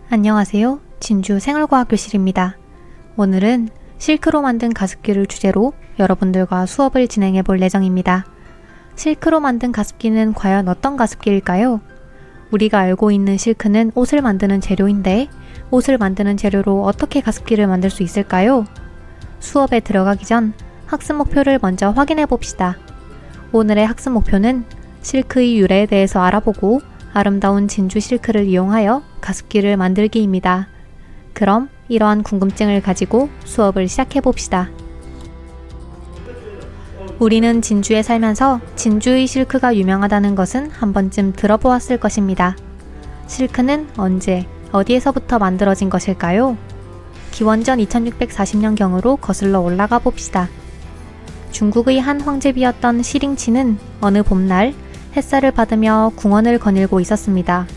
안녕하세요. 진주 생활과학교실입니다. 오늘은 실크로 만든 가습기를 주제로 여러분들과 수업을 진행해 볼 예정입니다. 실크로 만든 가습기는 과연 어떤 가습기일까요? 우리가 알고 있는 실크는 옷을 만드는 재료인데 옷을 만드는 재료로 어떻게 가습기를 만들 수 있을까요? 수업에 들어가기 전 학습 목표를 먼저 확인해 봅시다. 오늘의 학습 목표는 실크의 유래에 대해서 알아보고 아름다운 진주 실크를 이용하여 가습기를 만들기입니다. 그럼 이러한 궁금증을 가지고 수업을 시작해 봅시다. 우리는 진주에 살면서 진주의 실크가 유명하다는 것은 한 번쯤 들어보았을 것입니다. 실크는 언제, 어디에서부터 만들어진 것일까요? 기원전 2640년경으로 거슬러 올라가 봅시다. 중국의 한 황제비였던 시링치는 어느 봄날 햇살을 받으며 궁원을 거닐고 있었습니다.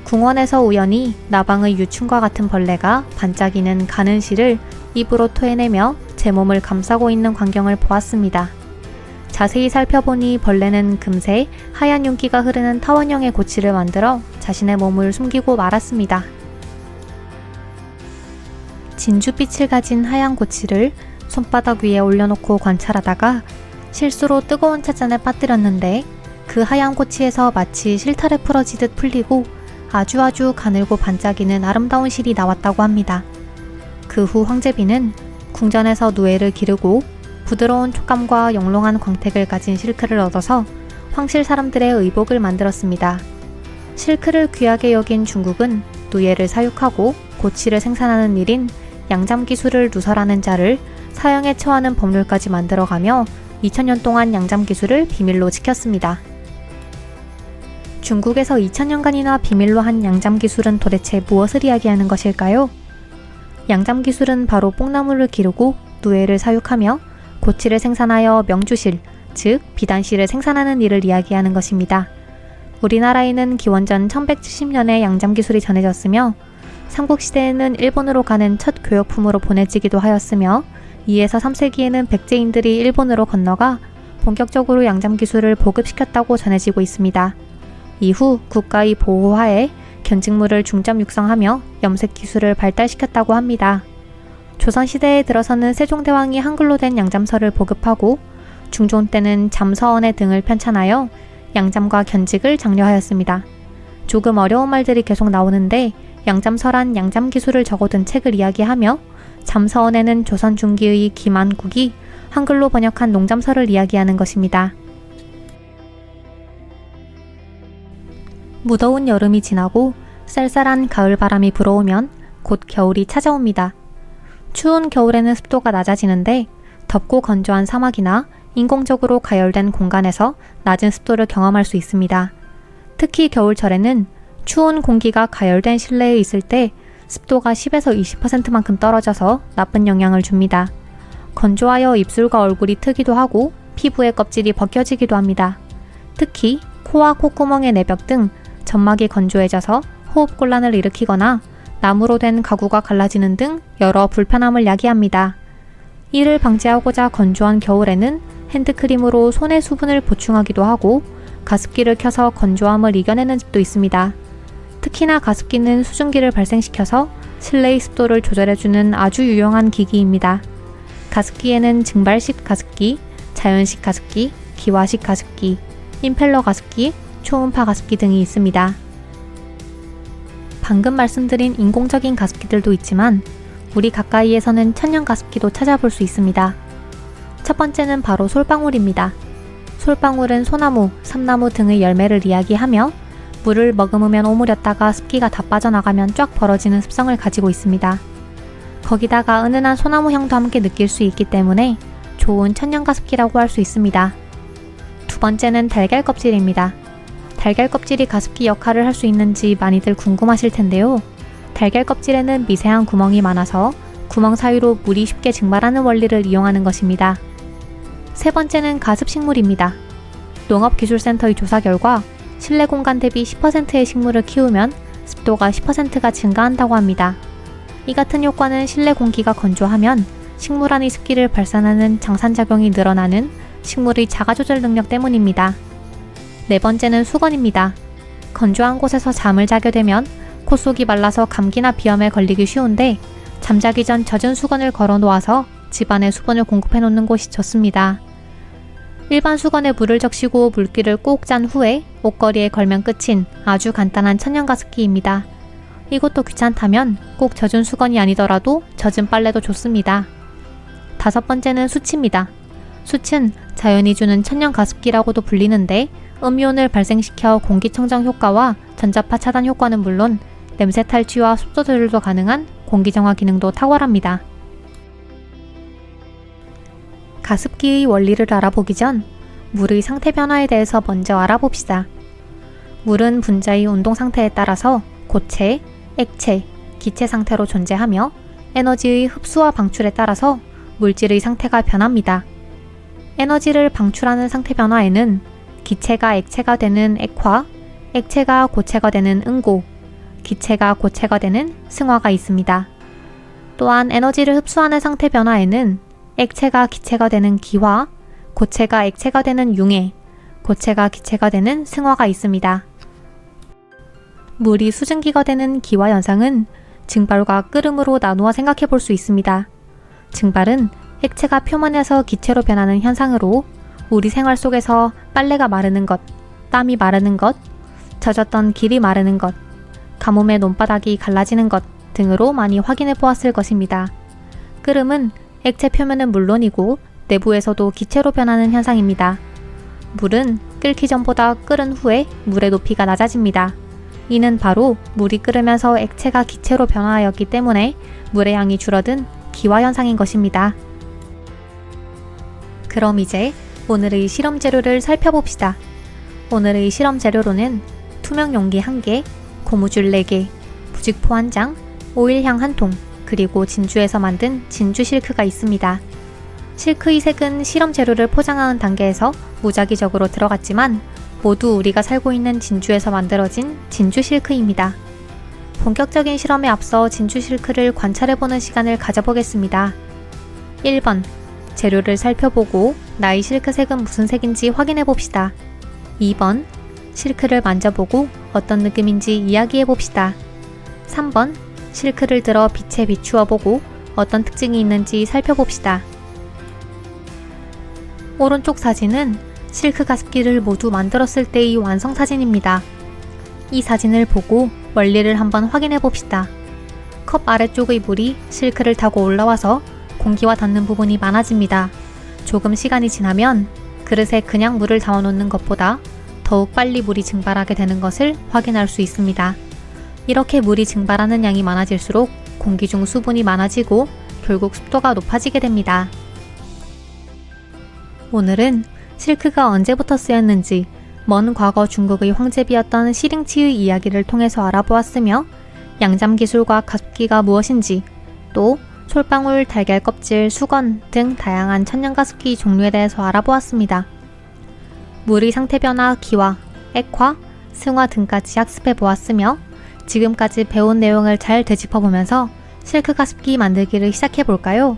궁원에서 우연히 나방의 유충과 같은 벌레가 반짝이는 가는 실을 입으로 토해내며 제 몸을 감싸고 있는 광경을 보았습니다. 자세히 살펴보니 벌레는 금세 하얀 윤기가 흐르는 타원형의 고치를 만들어 자신의 몸을 숨기고 말았습니다. 진주빛을 가진 하얀 고치를 손바닥 위에 올려놓고 관찰하다가 실수로 뜨거운 찻잔에 빠뜨렸는데 그 하얀 고치에서 마치 실타래 풀어지듯 풀리고 아주 가늘고 반짝이는 아름다운 실이 나왔다고 합니다. 그 후 황제비는 궁전에서 누에를 기르고 부드러운 촉감과 영롱한 광택을 가진 실크를 얻어서 황실 사람들의 의복을 만들었습니다. 실크를 귀하게 여긴 중국은 누에를 사육하고 고치를 생산하는 일인 양잠 기술을 누설하는 자를 사형에 처하는 법률까지 만들어가며 2000년 동안 양잠 기술을 비밀로 지켰습니다. 중국에서 2000년간이나 비밀로 한 양잠 기술은 도대체 무엇을 이야기하는 것일까요? 양잠 기술은 바로 뽕나무를 기르고 누에를 사육하며 고치를 생산하여 명주실, 즉 비단실을 생산하는 일을 이야기하는 것입니다. 우리나라에는 기원전 1170년에 양잠 기술이 전해졌으며 삼국시대에는 일본으로 가는 첫 교역품으로 보내지기도 하였으며 2에서 3세기에는 백제인들이 일본으로 건너가 본격적으로 양잠 기술을 보급시켰다고 전해지고 있습니다. 이후 국가의 보호하에 견직물을 중점 육성하며 염색 기술을 발달시켰다고 합니다. 조선시대에 들어서는 세종대왕이 한글로 된 양잠서를 보급하고 중종 때는 잠서원의 등을 편찬하여 양잠과 견직을 장려하였습니다. 조금 어려운 말들이 계속 나오는데 양잠서란 양잠 기술을 적어둔 책을 이야기하며 잠서원에는 조선 중기의 김안국이 한글로 번역한 농잠서를 이야기하는 것입니다. 무더운 여름이 지나고 쌀쌀한 가을바람이 불어오면 곧 겨울이 찾아옵니다. 추운 겨울에는 습도가 낮아지는데 덥고 건조한 사막이나 인공적으로 가열된 공간에서 낮은 습도를 경험할 수 있습니다. 특히 겨울철에는 추운 공기가 가열된 실내에 있을 때 습도가 10에서 20%만큼 떨어져서 나쁜 영향을 줍니다. 건조하여 입술과 얼굴이 트기도 하고 피부의 껍질이 벗겨지기도 합니다. 특히 코와 콧구멍의 내벽 등 점막이 건조해져서 호흡곤란을 일으키거나 나무로 된 가구가 갈라지는 등 여러 불편함을 야기합니다. 이를 방지하고자 건조한 겨울에는 핸드크림으로 손의 수분을 보충하기도 하고 가습기를 켜서 건조함을 이겨내는 집도 있습니다. 특히나 가습기는 수증기를 발생시켜서 실내의 습도를 조절해주는 아주 유용한 기기입니다. 가습기에는 증발식 가습기, 자연식 가습기, 기화식 가습기, 임펠러 가습기, 초음파 가습기 등이 있습니다. 방금 말씀드린 인공적인 가습기들도 있지만 우리 가까이에서는 천연 가습기도 찾아볼 수 있습니다. 첫 번째는 바로 솔방울입니다. 솔방울은 소나무, 삼나무 등의 열매를 이야기하며 물을 머금으면 오므렸다가 습기가 다 빠져나가면 쫙 벌어지는 습성을 가지고 있습니다. 거기다가 은은한 소나무 향도 함께 느낄 수 있기 때문에 좋은 천연 가습기라고 할 수 있습니다. 두 번째는 달걀 껍질입니다. 달걀 껍질이 가습기 역할을 할 수 있는지 많이들 궁금하실 텐데요. 달걀 껍질에는 미세한 구멍이 많아서 구멍 사이로 물이 쉽게 증발하는 원리를 이용하는 것입니다. 세 번째는 가습식물입니다. 농업기술센터의 조사 결과 실내 공간 대비 10%의 식물을 키우면 습도가 10%가 증가한다고 합니다. 이 같은 효과는 실내 공기가 건조하면 식물 안의 습기를 발산하는 장산작용이 늘어나는 식물의 자가조절 능력 때문입니다. 네 번째는 수건입니다. 건조한 곳에서 잠을 자게 되면 콧속이 말라서 감기나 비염에 걸리기 쉬운데 잠자기 전 젖은 수건을 걸어 놓아서 집안에 수분을 공급해 놓는 곳이 좋습니다. 일반 수건에 물을 적시고 물기를 꼭 짠 후에 옷걸이에 걸면 끝인 아주 간단한 천연가습기입니다. 이것도 귀찮다면 꼭 젖은 수건이 아니더라도 젖은 빨래도 좋습니다. 5번째는 수치입니다. 수치는 자연이 주는 천연가습기라고도 불리는데 음이온을 발생시켜 공기청정 효과와 전자파 차단 효과는 물론 냄새 탈취와 습도 조절도 가능한 공기정화 기능도 탁월합니다. 가습기의 원리를 알아보기 전 물의 상태 변화에 대해서 먼저 알아봅시다. 물은 분자의 운동 상태에 따라서 고체, 액체, 기체 상태로 존재하며 에너지의 흡수와 방출에 따라서 물질의 상태가 변합니다. 에너지를 방출하는 상태 변화에는 기체가 액체가 되는 액화, 액체가 고체가 되는 응고, 기체가 고체가 되는 승화가 있습니다. 또한 에너지를 흡수하는 상태 변화에는 액체가 기체가 되는 기화, 고체가 액체가 되는 융해, 고체가 기체가 되는 승화가 있습니다. 물이 수증기가 되는 기화 현상은 증발과 끓음으로 나누어 생각해 볼 수 있습니다. 증발은 액체가 표면에서 기체로 변하는 현상으로 우리 생활 속에서 빨래가 마르는 것, 땀이 마르는 것, 젖었던 길이 마르는 것, 가뭄의 논바닥이 갈라지는 것 등으로 많이 확인해 보았을 것입니다. 끓음은 액체 표면은 물론이고 내부에서도 기체로 변하는 현상입니다. 물은 끓기 전보다 끓은 후에 물의 높이가 낮아집니다. 이는 바로 물이 끓으면서 액체가 기체로 변화하였기 때문에 물의 양이 줄어든 기화 현상인 것입니다. 그럼 이제 오늘의 실험 재료를 살펴봅시다. 오늘의 실험 재료로는 투명 용기 1개, 고무줄 4개, 부직포 1장, 오일향 1통, 그리고 진주에서 만든 진주 실크가 있습니다. 실크의 색은 실험 재료를 포장하는 단계에서 무작위적으로 들어갔지만 모두 우리가 살고 있는 진주에서 만들어진 진주 실크입니다. 본격적인 실험에 앞서 진주 실크를 관찰해보는 시간을 가져보겠습니다. 1번. 재료를 살펴보고 나의 실크색은 무슨 색인지 확인해봅시다. 2번. 실크를 만져보고 어떤 느낌인지 이야기해봅시다. 3번. 실크를 들어 빛에 비추어보고 어떤 특징이 있는지 살펴봅시다. 오른쪽 사진은 실크 가습기를 모두 만들었을 때의 완성 사진입니다. 이 사진을 보고 원리를 한번 확인해 봅시다. 컵 아래쪽의 물이 실크를 타고 올라와서 공기와 닿는 부분이 많아집니다. 조금 시간이 지나면 그릇에 그냥 물을 담아놓는 것보다 더욱 빨리 물이 증발하게 되는 것을 확인할 수 있습니다. 이렇게 물이 증발하는 양이 많아질수록 공기 중 수분이 많아지고 결국 습도가 높아지게 됩니다. 오늘은 실크가 언제부터 쓰였는지 먼 과거 중국의 황제비였던 시링치의 이야기를 통해서 알아보았으며 양잠 기술과 가습기가 무엇인지 또 솔방울, 달걀 껍질, 수건 등 다양한 천연가습기 종류에 대해서 알아보았습니다. 물의 상태 변화, 기화, 액화, 승화 등까지 학습해 보았으며 지금까지 배운 내용을 잘 되짚어보면서 실크 가습기 만들기를 시작해 볼까요?